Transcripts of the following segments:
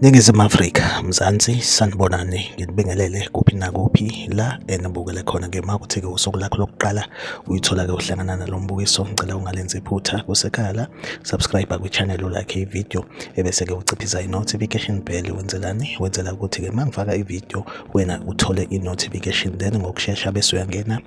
Ningizimu Afrika, Mzansi, sanibonani, nginibingelele kuphi nakuphi la enibukele khona ngemakuthi-ke usuku lakho lokuqala uyithola-ke uhlangana nalo mbukiso. Ngicela ungalenzi iphutha kusekhaya la, subscribe kwi-channel, ulike ividiyo ebese-ke uciphiza i-notification bell. Wenzelani? Wenzela ukuthi-ke uma ngifaka ividiyo wena uthole i-notification, then ngokushesha bese uyangena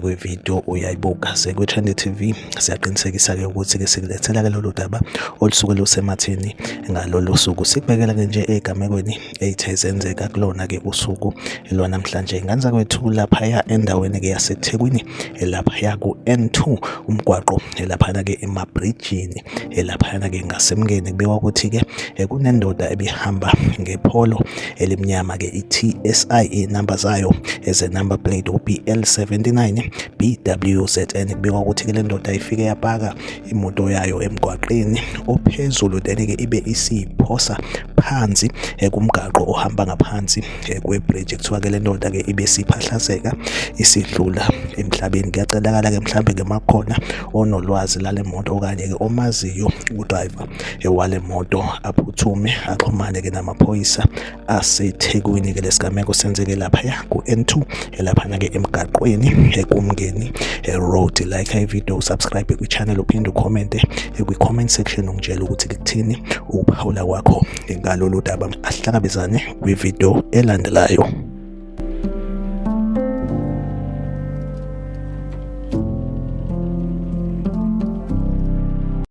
kwividiyo uyayibuka. Sekwi-Trend TV siyaqinisekisa-ke ukuthi-ke sikulethela-ke lolu daba olusuke lusematheni ngalolu suku, sikubekela-ke nje egamekweni ey'the zenzeka kulona-ke usuku lwanamhlanje. Ingane zakwethu laphaya endaweni-ke yaseThekwini, laphaya ku-N2 umgwaqo laphana-ke emabrijini, laphayana-ke ngasemngeni kubikwa ukuthi-ke kunendoda ebihamba ngepolo elimnyama-ke i-TSI, iy'namba zayo eze-number plate u-BL79 BWZN. Kubikwa ukuthi-ke le ndoda ifike yapaka imoto yayo emgwaqeni ophezulu, then-ke ibe isiyiphosa phansi kumgaqo ohamba ngaphansi kwebridge. Kuthiwa-ke le ndoda-ke ibe siphahlazeka isidlula emhlabeni. Kuyacelakala-ke mhlawumbe ngemakhona onolwazi lale moto okanye-ke omaziyo udrayiva wale moto aphuthume axhumane-ke namaphoyisa aseThekwini-ke. Lesigameko senzeke laphaya ku-N2 laphana-ke emgaqweni kuMngeni Road. Like ividiyo, subscribe kwi-channel, uphinde ucommente kwi-comment section ungitshela ukuthi kuthini ukuphawula kwakho ngalolu daba. Asihlangabezane kwividiyo elandelayo.